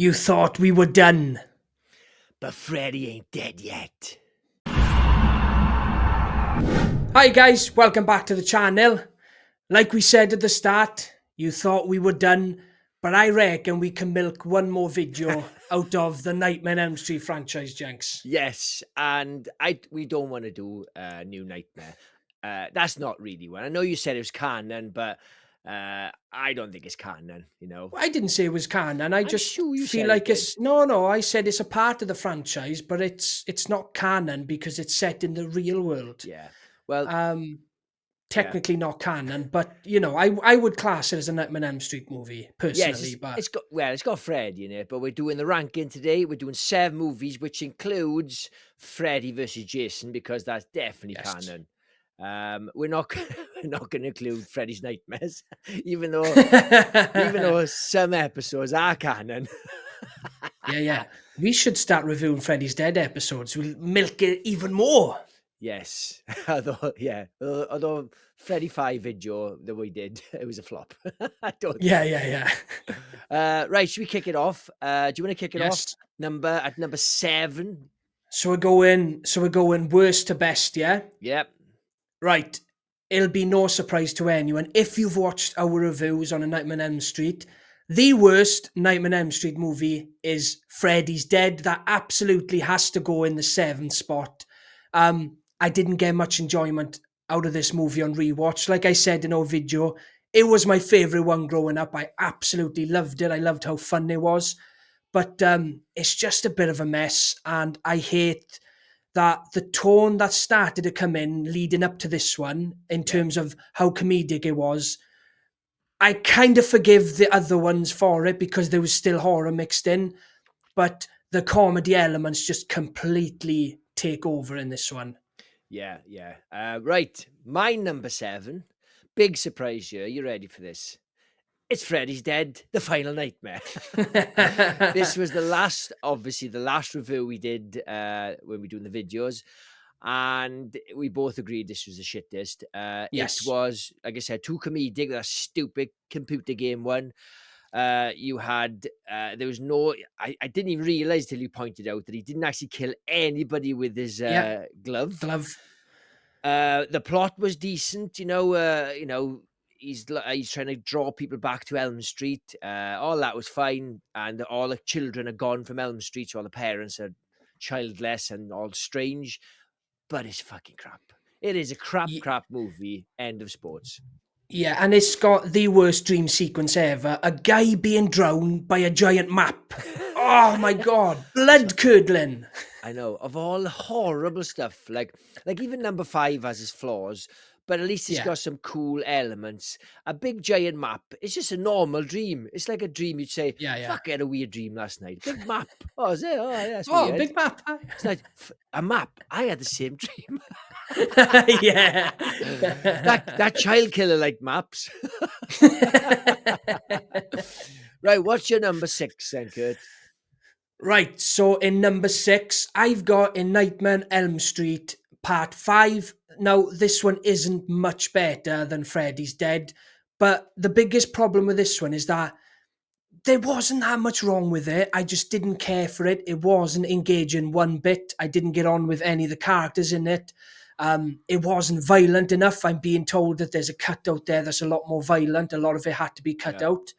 You thought we were done. But Freddy ain't dead yet. Hi guys, welcome back to the channel. Like we said at the start, you thought we were done, but I reckon we can milk one more video out of the Nightmare on Elm Street franchise, Jenks. Yes, and we don't want to do a new Nightmare. That's not really one. I know you said it was canon, but I don't think it's canon, you know. I didn't say it was canon. I just sure you feel said like it it's no. I said it's a part of the franchise, but it's not canon because it's set in the real world. Yeah. Well, Technically not canon, but you know, I would class it as a Nightmare on Elm Street movie personally. yes, But it's got Freddy in it, but we're doing the ranking today. We're doing 7 movies, which includes Freddy versus Jason, because that's definitely yes. canon. We're not we're not going to include Freddy's Nightmares, even though some episodes are canon. Yeah. We should start reviewing Freddy's Dead episodes. We'll milk it even more. Yes, although Freddy 5 video that we did, it was a flop. I don't. Yeah. Right, should we kick it off? Do you want to kick it off? Yes. Number 7. So we're going worst to best, yeah? Yep. Right. It'll be no surprise to anyone if you've watched our reviews on A Nightmare on Elm Street. The worst Nightmare on Elm Street movie is Freddy's Dead. That absolutely has to go in the 7th spot. I didn't get much enjoyment out of this movie on rewatch. Like I said in our video, it was my favourite one growing up. I absolutely loved it. I loved how fun it was. But it's just a bit of a mess. And I hate that the tone that started to come in leading up to this one, in terms of how comedic it was, I kind of forgive the other ones for it because there was still horror mixed in. But the comedy elements just completely take over in this one. Yeah. Right, my number 7. Big surprise here. You ready for this? It's Freddy's Dead, The Final Nightmare. This was the last review we did when we were doing the videos, and we both agreed this was the shittest. Yes. It was, like I said, too comedic. That stupid computer game one. You had there was no. I didn't even realize till you pointed out that he didn't actually kill anybody with his glove. The plot was decent, you know. He's trying to draw people back to Elm Street. All that was fine, and all the children are gone from Elm Street, so all the parents are childless and all strange. But it's fucking crap. It is a crap movie. End of sports. Yeah, and it's got the worst dream sequence ever. A guy being drowned by a giant map. Oh my god, blood curdling. I know, of all the horrible stuff, like even number 5 has its flaws, but at least it's got some cool elements. A big giant map, it's just a normal dream. It's like a dream you'd say, fuck, I had a weird dream last night. Big map. Oh, is it? Oh, yeah, that's weird. Big map. It's like, a map. I had the same dream. Yeah. that child killer like maps. Right, what's your number 6 then, Kurt? Right, so in number 6, I've got A Nightmare on Elm Street Part 5. Now, this one isn't much better than Freddy's Dead, but the biggest problem with this one is that there wasn't that much wrong with it. I just didn't care for it. It wasn't engaging one bit. I didn't get on with any of the characters in it. It wasn't violent enough. I'm being told that there's a cut out there that's a lot more violent. A lot of it had to be cut out.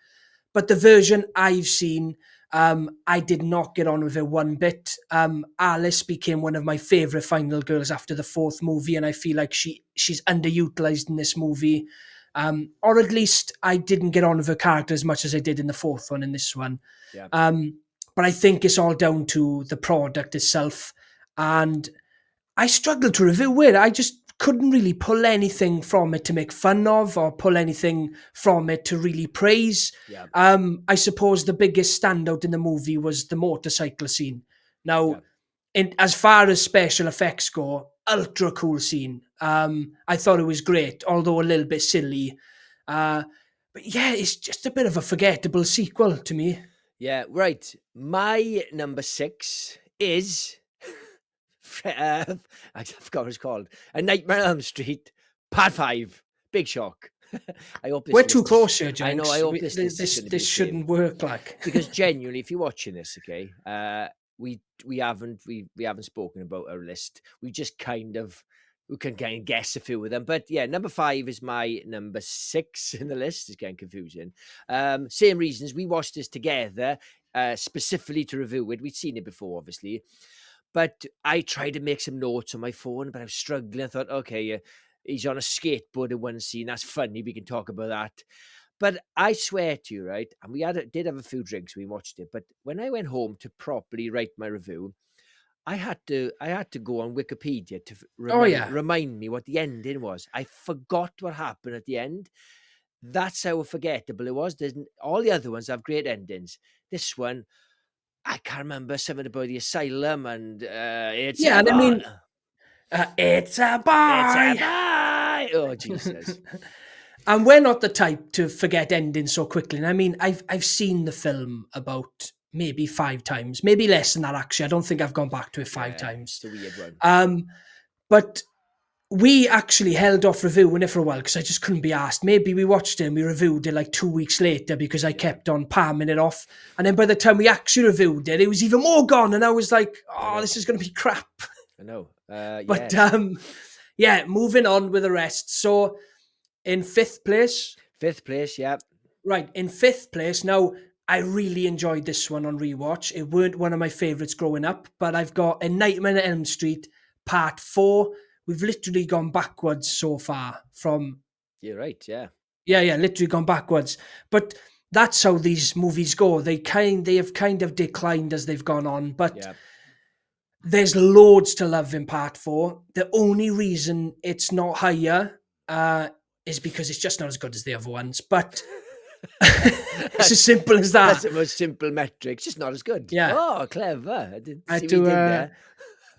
But the version I've seen, I did not get on with it one bit. Alice became one of my favourite final girls after the 4th movie, and I feel like she's underutilized in this movie. Or at least I didn't get on with her character as much as I did in the 4th one in this one. Yeah. But I think it's all down to the product itself. And I struggled to review it. I just couldn't really pull anything from it to make fun of or pull anything from it to really praise. Yeah. I suppose the biggest standout in the movie was the motorcycle scene. Now, as far as special effects go, ultra cool scene. I thought it was great, although a little bit silly. But yeah, it's just a bit of a forgettable sequel to me. Yeah, right. My number 6 is... I forgot what it's called. A Nightmare on Elm Street, Part 5. Big shock. I hope this We're too list close here, I know, I Jenks. hope this list is This gonna be this the same. shouldn't work like. Because genuinely, if you're watching this, okay, we haven't spoken about our list. We just we can kind of guess a few of them. But yeah, number 5 is my number 6 in the list. It's getting confusing. Same reasons. We watched this together, specifically to review it. We'd seen it before, obviously. But I tried to make some notes on my phone, but I was struggling. I thought, okay, he's on a skateboard in one scene. That's funny. We can talk about that. But I swear to you, right? And did have a few drinks. We watched it, but when I went home to properly write my review, I had to go on Wikipedia to Oh yeah. remind me what the ending was. I forgot what happened at the end. That's how forgettable it was. All the other ones have great endings. This one, I can't remember something about the asylum and it's Yeah, a and I boy. mean, it's a It's a boy. boy. Oh Jesus! And we're not the type to forget endings so quickly. And I mean, I've seen the film about maybe 5 times, maybe less than that actually. I don't think I've gone back to it 5 times. It's a weird one. But we actually held off reviewing it for a while because I just couldn't be asked. Maybe we watched it and we reviewed it like 2 weeks later because I kept on palming it off. And then by the time we actually reviewed it, it was even more gone. And I was like, oh, this is going to be crap. I know. But yeah, moving on with the rest. So in 5th place. 5th place, yeah. Right, in 5th place. Now, I really enjoyed this one on rewatch. It weren't one of my favourites growing up, but I've got A Nightmare on Elm Street Part 4. We've literally gone backwards so far from... You're right, yeah. Yeah, literally gone backwards. But that's how these movies go. They have kind of declined as they've gone on, but there's loads to love in Part 4. The only reason it's not higher is because it's just not as good as the other ones. But it's as simple as that. That's the most simple metric. It's just not as good. Yeah. Oh, clever. I didn't see what you do, did there.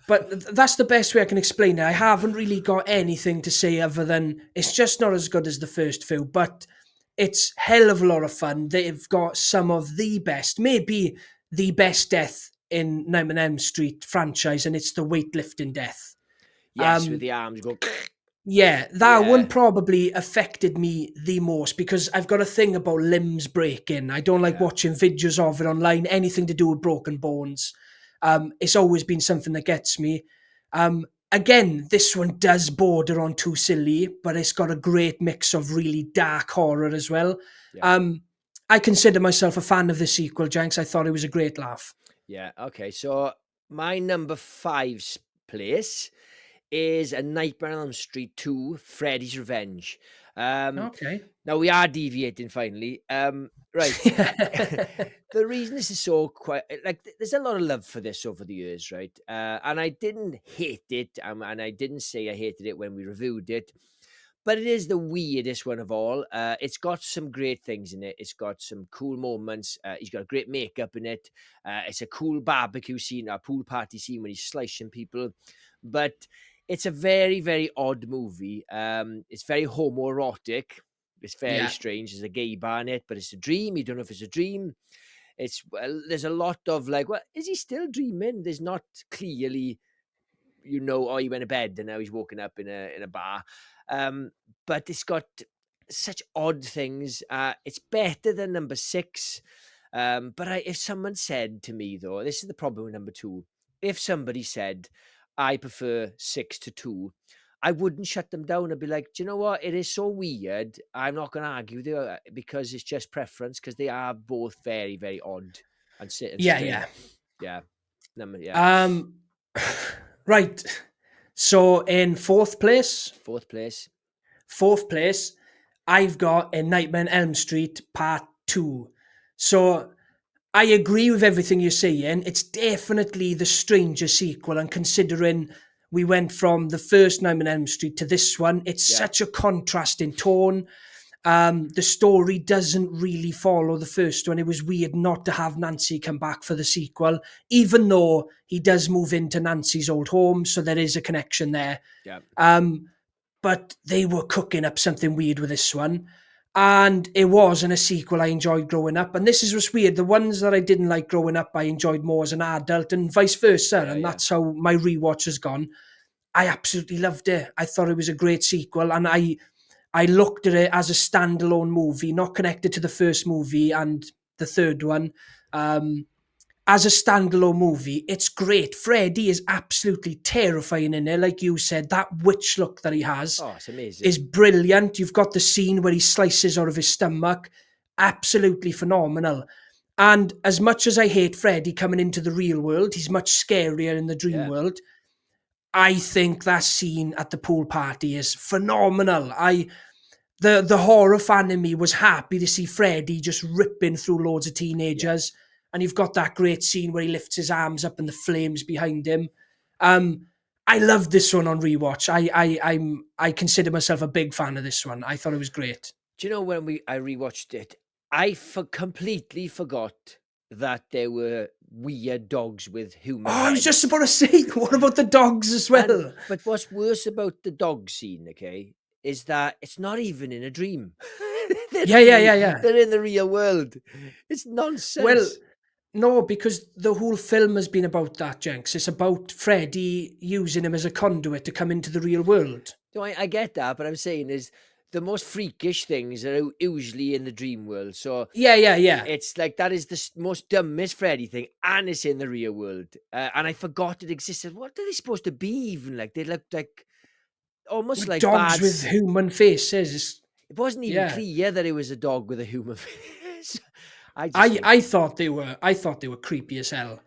But that's the best way I can explain it. I haven't really got anything to say other than it's just not as good as the first few, but it's hell of a lot of fun. They've got some of the best, maybe the best death in Nightmare on Elm Street franchise, and it's the weightlifting death. Yes, with the arms go... Yeah, that one probably affected me the most because I've got a thing about limbs breaking. I don't like watching videos of it online, anything to do with broken bones. It's always been something that gets me. Again, this one does border on too silly, but it's got a great mix of really dark horror as well. Yeah. I consider myself a fan of the sequel, Jenks. I thought it was a great laugh. Yeah, okay. So my number 5's place is A Nightmare on Elm Street 2, Freddy's Revenge. Okay. Now we are deviating finally. Right. The reason this is so there's a lot of love for this over the years, right? And I didn't hate it, and I didn't say I hated it when we reviewed it, but it is the weirdest one of all. It's got some great things in it. It's got some cool moments. He's got great makeup in it. It's a cool barbecue scene, a pool party scene when he's slicing people, but it's a very, very odd movie. It's very homoerotic. It's very strange. There's a gay bar in it, but it's a dream. You don't know if it's a dream. There's a lot of like, well, is he still dreaming? There's not clearly, he went to bed and now he's woken up in a bar. But it's got such odd things. It's better than number 6. But if someone said to me, though, this is the problem with number 2. If somebody said, I prefer 6 to 2, I wouldn't shut them down. I'd be like, do you know what? It is so weird. I'm not going to argue with you because it's just preference, because they are both very, very odd and strange. Yeah. Right. So in 4th place. 4th place, I've got A Nightmare on Elm Street Part 2. So I agree with everything you're saying. It's definitely the stranger sequel, and considering we went from the first Nightmare on Elm Street to this one, it's such a contrast in tone. The story doesn't really follow the first one. It was weird not to have Nancy come back for the sequel, even though he does move into Nancy's old home, so there is a connection there. But they were cooking up something weird with this one. And it wasn't a sequel I enjoyed growing up. And this is what's weird. The ones that I didn't like growing up, I enjoyed more as an adult, and vice versa. That's how my rewatch has gone. I absolutely loved it. I thought it was a great sequel. And I looked at it as a standalone movie, not connected to the first movie and the third one. As a standalone movie, it's great. Freddy is absolutely terrifying in it. Like you said, that witch look that he has Oh, it's is amazing. brilliant. You've got the scene where he slices out of his stomach. Absolutely phenomenal. And as much as I hate Freddy coming into the real world, he's much scarier in the dream Yeah. world. I think that scene at the pool party is phenomenal. The horror fan in me was happy to see Freddy just ripping through loads of Yeah. teenagers. And you've got that great scene where he lifts his arms up and the flames behind him. I loved this one on rewatch. I consider myself a big fan of this one. I thought it was great. Do you know when I rewatched it, completely forgot that there were weird dogs with human Oh, I was just heads. about to say, what about the dogs as And well? but what's worse about the dog scene, okay, is that it's not even in a dream. Yeah, yeah, yeah, yeah. They're in the real world. It's Well, nonsense. no, because the whole film has been about that, Jenks. It's about Freddy using him as a conduit to come into the real world. No, I get that, but I'm saying is the most freakish things are usually in the dream world. So Yeah, yeah, yeah. it's like that is the most dumbest Freddy thing, and it's in the real world. And I forgot it existed. What are they supposed to be even like? They looked like almost like Dogs with human faces. It wasn't even Yeah. clear that it was a dog with a human face. I just I think, I thought they were I thought they were creepy as hell.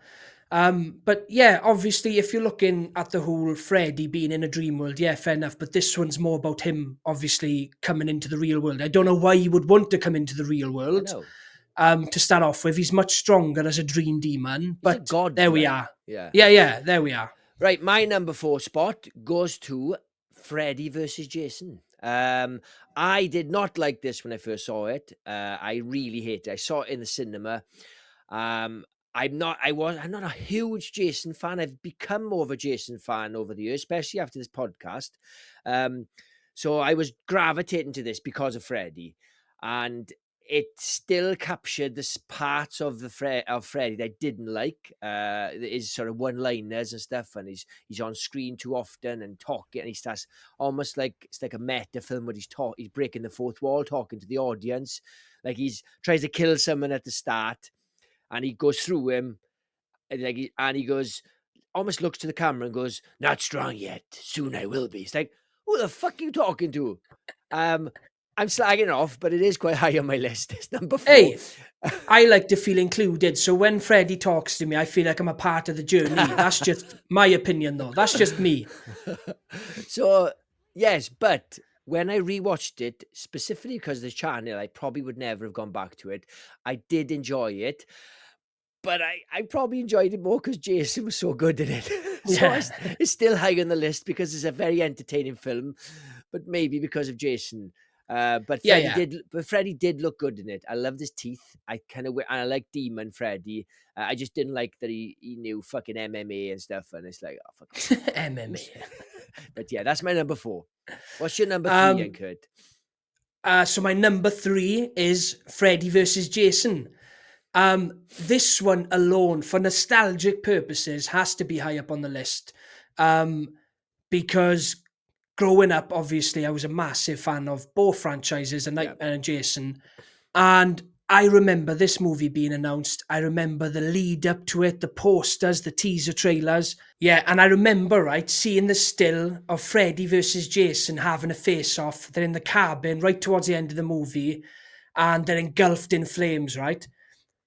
But yeah, obviously, if you're looking at the whole Freddy being in a dream world, yeah, fair enough. But this one's more about him, obviously, coming into the real world. I don't know why he would want to come into the real I world. know To start off with, he's much stronger as a dream demon. he's a But god, there we like, are. yeah. Yeah, yeah, there we are. Right, my number 4 spot goes to Freddy versus Jason. I did not like this when I first saw it. I really hate it. I saw it in the cinema. Um, I'm not a huge Jason fan. I've become more of a Jason fan over the years, especially after this podcast. Um, so I was gravitating to this because of Freddy, and it still captured this parts of of Freddy that I didn't like. His sort of one-liners and stuff, and he's on screen too often and talking, and he starts almost like it's like a meta film where he's breaking the fourth wall, talking to the audience, like he's tries to kill someone at the start, and he goes through him, and and he goes, almost looks to the camera and goes, "Not strong yet. Soon I will be." It's like, who the fuck are you talking to? Um, I'm slagging off, but it is quite high on my list. It's number 4. Hey, I like to feel included. So when Freddy talks to me, I feel like I'm a part of the journey. That's just my opinion, though. That's just me. So yes, but when I rewatched it, specifically because of the channel, I probably would never have gone back to it. I did enjoy it, but I probably enjoyed it more because Jason was so good in it. So Yeah. it's still high on the list because it's a very entertaining film, but maybe because of Jason. Yeah, yeah. But Freddy did look good in it. I loved his teeth. And I like Demon Freddy. I just didn't like that he knew fucking MMA and stuff. And it's like, oh, fuck off. MMA. But yeah, that's my number 4. What's your number 3, then, Um, Kurt? so my number 3 is Freddy versus Jason. This one alone, for nostalgic purposes, has to be high up on the list. Because growing up, obviously, I was a massive fan of both franchises, A Yeah, Nightmare and Jason. And I remember this movie being announced. I remember the lead up to it, the posters, the teaser trailers. Yeah, and I remember, right, seeing the still of Freddy versus Jason having a face off. They're in the cabin right towards the end of the movie, and they're engulfed in flames, right?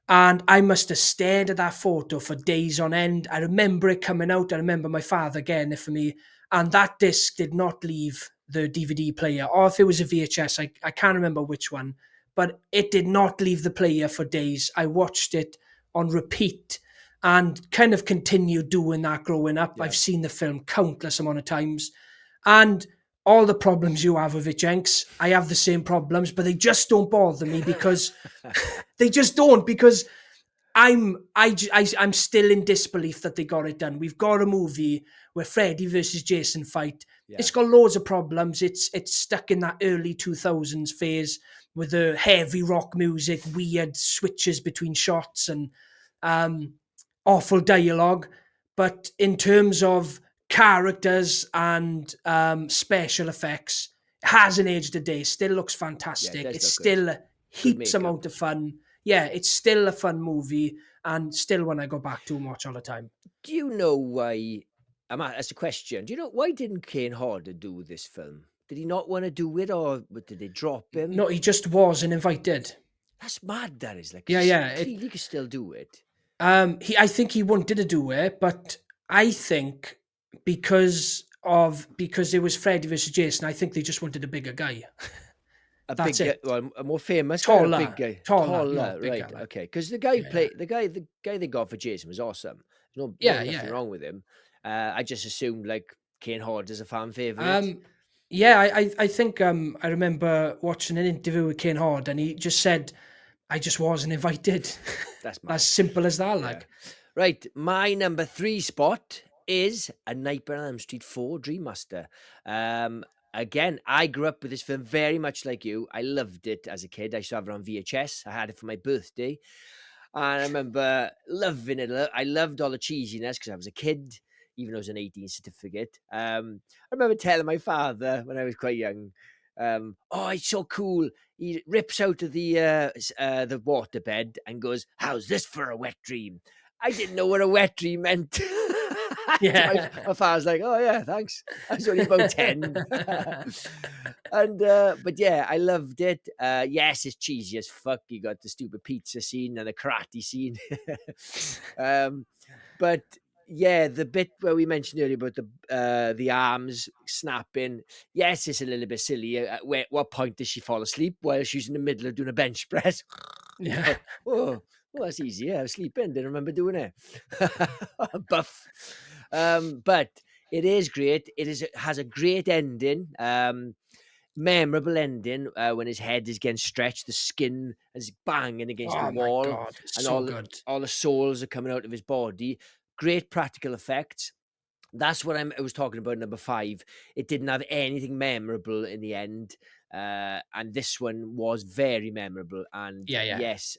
And I must have stared at that photo for days on end. I remember it coming out. I remember my father getting it for me. And that disc did not leave the DVD player, or if it was a VHS, I can't remember which one, but it did not leave the player for days. I watched it on repeat and kind of continued doing that growing up. yeah. I've seen the film countless amount of times. And all the problems you have with it, Jenks, I have the same problems, but they just don't bother me because they just don't, because I'm still in disbelief that they got it done. We've got a movie where Freddy versus Jason fight. Yeah, It's got loads of problems. It's stuck in that early 2000s phase with the heavy rock music, weird switches between shots, and um, awful dialogue. But in terms of characters and special effects, Hasn't aged a day. Still looks Yeah, it fantastic. does It's look good. still Good heaps makeup. amount of fun. Yeah, it's still a fun movie, and still one I go back to and watch all the time. Do you know why? That's a question. Do you know why didn't Kane Hodder do this film? Did he not want to do it, or did they drop him? No, he just wasn't invited. That's mad. That is like, 'cause Yeah, he yeah. clearly could still do it. I think he wanted to do it, but I think because it was Freddy versus Jason, I think they just wanted a bigger guy. A That's bigger, it. well, a more famous guy, or a big Taller, guy, taller, taller, not right? bigger. Like, Okay, because the guy who yeah, yeah, played the guy they got for Jason was awesome. yeah, Nothing yeah. wrong with him. I just assumed like Kane Hodder's a fan favorite. Um, yeah, I think I remember watching an interview with Kane Hord, and he just said, "I just wasn't invited." That's As mad. simple as that. Yeah. Like, Right. My number 3 spot is A Nightmare on Elm Street 4 Dream Master. Um, Again, I grew up with this film very much like you. I loved it as a kid. I used to have it on VHS. I had it for my birthday. And I remember loving it. I loved all the cheesiness because I was a kid, even though it was an 18 certificate. I remember telling my father when I was quite young, "Oh, it's so cool." He rips out of the waterbed and goes, "How's this for a wet dream?" I didn't know what a wet dream meant. yeah, My father's like, "Oh yeah, thanks." I was only about 10. And but yeah, I loved it. Yes, it's cheesy as fuck. You got the stupid pizza scene and the karate scene. um, but yeah, the bit where we mentioned earlier about the arms snapping. Yes, it's a little bit silly. What point does she fall asleep while she's in the middle of doing a bench press? You yeah, go, oh, well, that's easy. Yeah, I was sleeping. Didn't remember doing it. Buff. But it is great. It has a great ending. Memorable ending when his head is getting stretched, the skin is banging against the oh my wall, god, and so good. all the souls are coming out of his body. Great practical effects. That's what I was talking about. Number 5. It didn't have anything memorable in the end, and this one was very memorable. And Yeah, yeah, yes,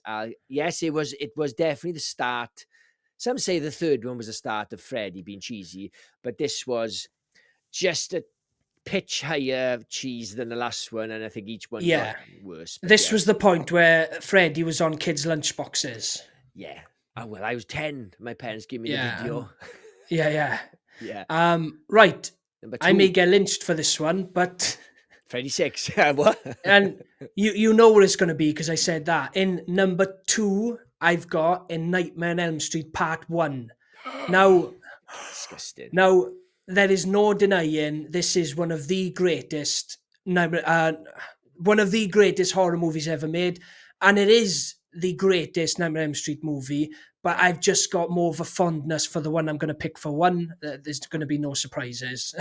yes, it was. It was definitely the start. Some say the third one was the start of Freddy being cheesy, but this was just a pitch higher cheese than the last one, and I think each one got yeah. worse. But This yeah, was the point where Freddy was on kids' lunchboxes. yeah. Oh well, I was 10. My parents gave me the Yeah, video. and yeah, yeah. Yeah. Right. Number I may 2, get lynched for this one, but Freddy 6. What? and you know what it's going to be because I said that. In number 2, I've got in Nightmare on Elm Street Part 1. Now, Disgusting. now there is no denying this is one of the greatest one of the greatest horror movies ever made, and it is the greatest Nightmare on Elm Street movie. But I've just got more of a fondness for the one I'm going to pick for one. There's going to be no surprises.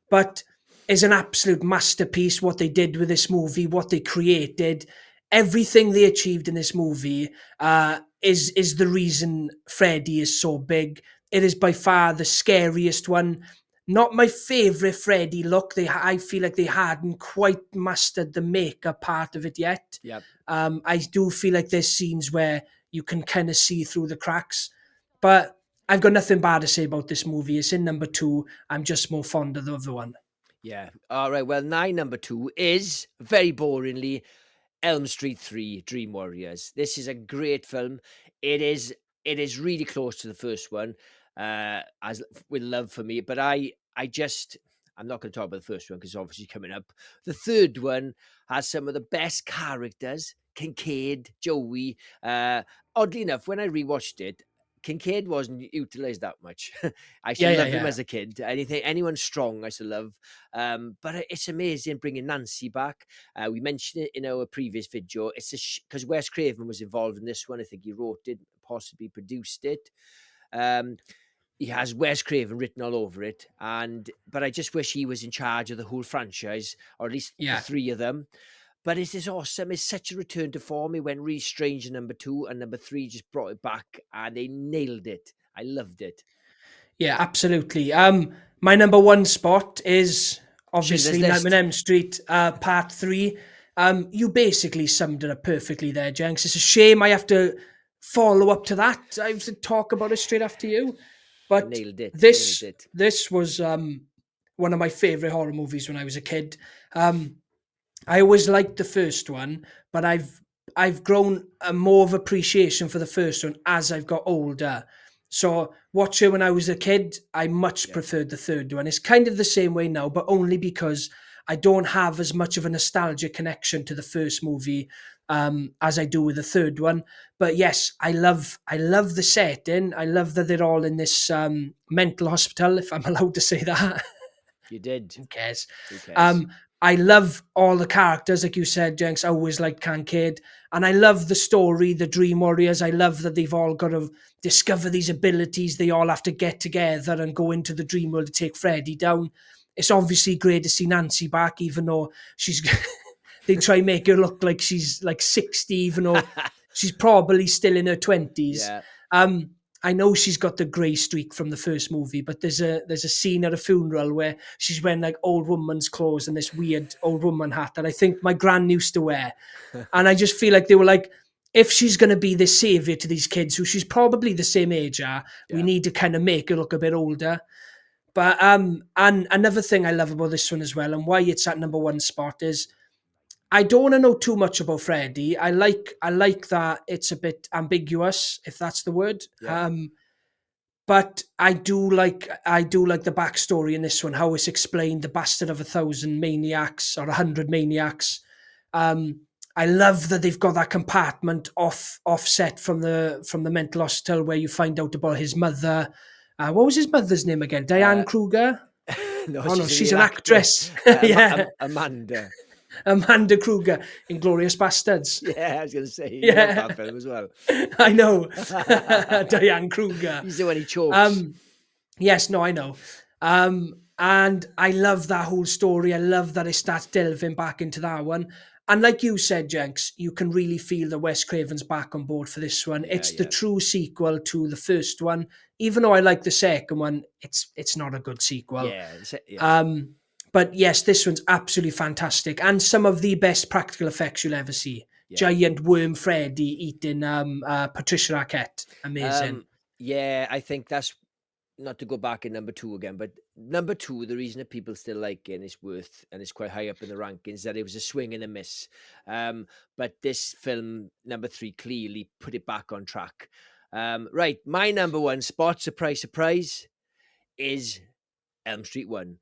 But is an absolute masterpiece what they did with this movie, what they created, everything they achieved in this movie is the reason Freddy is so big. It is by far the scariest one. Not my favorite Freddy look. I feel like they hadn't quite mastered the makeup part of it yet. Yep. I do feel like there's scenes where you can kind of see through the cracks, but I've got nothing bad to say about this movie. It's in number 2. I'm just more fond of the other one. Yeah. All right. Well, number 2 is very boringly Elm Street 3 Dream Warriors. This is a great film. It is really close to the first one, as with love for me. But I'm not going to talk about the first one because obviously coming up. The third one has some of the best characters. Kincaid, Joey. Oddly enough, when I rewatched it, Kincaid wasn't utilized that much. I used to Yeah, yeah, love him yeah. as a kid. Anyone strong, I used to love. But it's amazing bringing Nancy back. We mentioned it in our previous video. It's because Wes Craven was involved in this one. I think he wrote it, possibly produced it. Um, he has Wes Craven written all over it, but I just wish he was in charge of the whole franchise, or at least the Yeah. 3 of them. But it is awesome. It's such a return to form. It went really strange in number 2, and number 3 just brought it back, and they nailed it. I loved it. Yeah, absolutely. My number 1 spot is Schindler's obviously Nightmare List. on Elm Street, Part 3. You basically summed it up perfectly there, Jenks. It's a shame I have to follow up to that. I have to talk about it straight after you. You But nailed it. Nailed this it. this was one of my favorite horror movies when I was a kid. I always liked the first one, but I've grown a more of appreciation for the first one as I've got older. So watching it when I was a kid, I much Yeah. preferred the third one. It's kind of the same way now, but only because I don't have as much of a nostalgia connection to the first movie as I do with the third one. But yes, I love the setting. I love that they're all in this mental hospital, if I'm allowed to say that. You did. Who cares? Who cares? Um, I love all the characters, like you said, Jenks. I always liked Cankid. And I love the story, the Dream Warriors. I love that they've all got to discover these abilities. They all have to get together and go into the dream world to take Freddy down. It's obviously great to see Nancy back, even though she's they try and make her look like she's like 60, even though she's probably still in her 20s. Yeah. I know she's got the grey streak from the first movie, but there's a scene at a funeral where she's wearing like old woman's clothes and this weird old woman hat that I think my gran used to wear. And I just feel like they were like, if she's going to be the savior to these kids, who she's probably the same age are, we Yeah. need to kind of make her look a bit older. But and another thing I love about this one as well, and why it's at number one spot, is I don't want to know too much about Freddy. I like that it's a bit ambiguous, if that's the word. Yeah. But I do like the backstory in this one, how it's explained, the bastard of 1,000 maniacs or 100 maniacs. I love that they've got that compartment offset from the mental hospital where you find out about his mother. What was his mother's name again? Diane Uh, Kruger? no, Oh no, she's a she's real an actor. actress. Yeah, Amanda. Amanda Kruger in Glorious Bastards. Yeah, I was going to say, you love Yeah, that film as well. I know. Diane Kruger. He's the one he chokes. Yes, no, I know. And I love that whole story. I love that it starts delving back into that one. And like you said, Jenks, you can really feel that Wes Craven's back on board for this one. Yeah, It's the yeah. true sequel to the first one. Even though I like the second one, it's not a good sequel. Yeah, yeah. But yes, this one's absolutely fantastic. And some of the best practical effects you'll ever see. Yeah. Giant worm Freddy eating Patricia Arquette. Amazing. Yeah, I think that's, not to go back in number two again, but number two, the reason that people still like it and it's worth, and it's quite high up in the rankings, that it was a swing and a miss. But this film, number three, clearly put it back on track. Right, my number one spot, surprise, surprise, is Elm Street 1.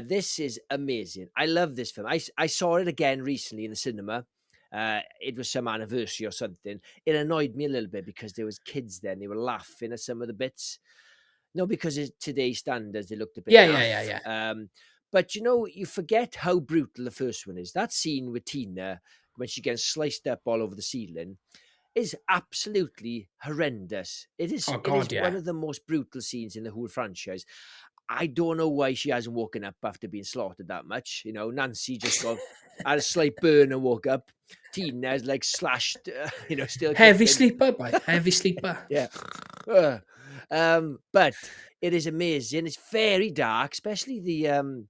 This is amazing. I love this film. I saw it again recently in the cinema. It was some anniversary or something. It annoyed me a little bit because there was kids there and they were laughing at some of the bits. No, because it's today's standards, they looked a bit Yeah. but you forget how brutal the first one is. That scene with Tina, when she gets sliced up all over the ceiling, is absolutely horrendous. It is, Oh, it is God, yeah. one of the most brutal scenes in the whole franchise. I don't know why she hasn't woken up after being slaughtered that much. Nancy just got had a slight burn and woke up. Tina's like slashed, still Heavy kicking. sleeper, boy. Heavy sleeper. Yeah. But it is amazing. It's very dark, especially the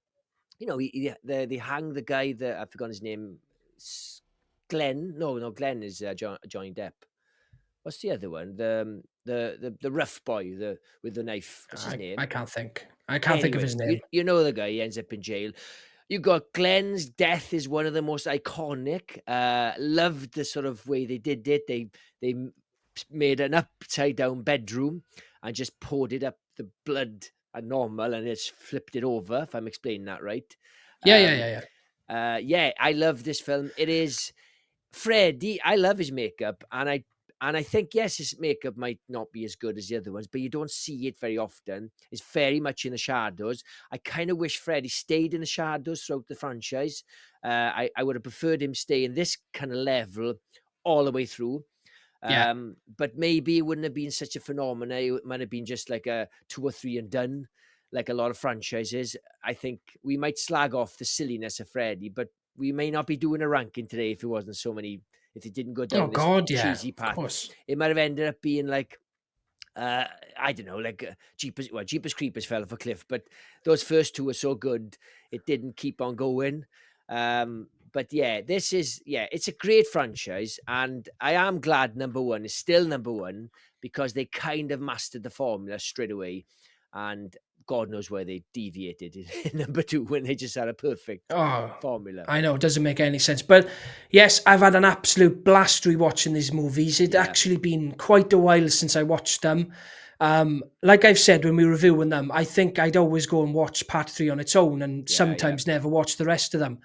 they hang the guy that I've forgotten his name. Glenn. No, Glenn is Johnny Depp. What's the other one? The rough boy, with the knife. What's his name? I can't think. I can't think of his name. You know the guy. He ends up in jail. You got Glenn's death is one of the most iconic. Loved the sort of way they did it. They made an upside down bedroom and just poured it up the blood at normal and it's flipped it over, if I'm explaining that right. Yeah. I love this film. It is Freddy. I love his makeup, and I think, yes, his makeup might not be as good as the other ones, but you don't see it very often. It's very much in the shadows. I kind of wish Freddy stayed in the shadows throughout the franchise. I would have preferred him stay in this kind of level all the way through. Yeah. But maybe it wouldn't have been such a phenomenon. It might have been just like a 2 or 3 and done, like a lot of franchises. I think we might slag off the silliness of Freddy, but we may not be doing a ranking today if it didn't go down Oh, God, this yeah. cheesy path. Of course. It might have ended up being like, I don't know, like Jeepers Creepers fell off a cliff, but those first two were so good, it didn't keep on going. But yeah, it's a great franchise, and I am glad number one is still number one because they kind of mastered the formula straight away and God knows where they deviated in number 2 when they just had a perfect Oh, formula. I know, it doesn't make any sense. But yes, I've had an absolute blast rewatching these movies. It's Yeah. actually been quite a while since I watched them. Like I've said when we were reviewing them, I think I'd always go and watch part 3 on its own and Yeah, yeah. sometimes never watch the rest of them.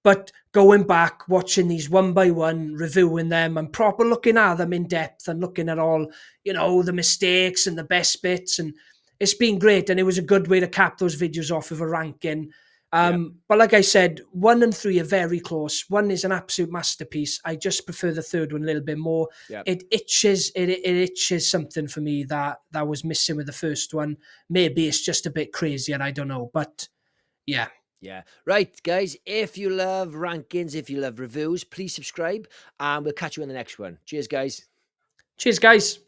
But going back, watching these one by one, reviewing them and proper looking at them in depth and looking at all, the mistakes and the best bits, and it's been great. And it was a good way to cap those videos off with a ranking. Yeah. But like I said, 1 and 3 are very close. 1 is an absolute masterpiece. I just prefer the third one a little bit more. Yeah. It itches something for me that was missing with the first one. Maybe it's just a bit crazier, I don't know. But yeah. Yeah. Right, guys, if you love rankings, if you love reviews, please subscribe, and we'll catch you in the next one. Cheers, guys. Cheers, guys.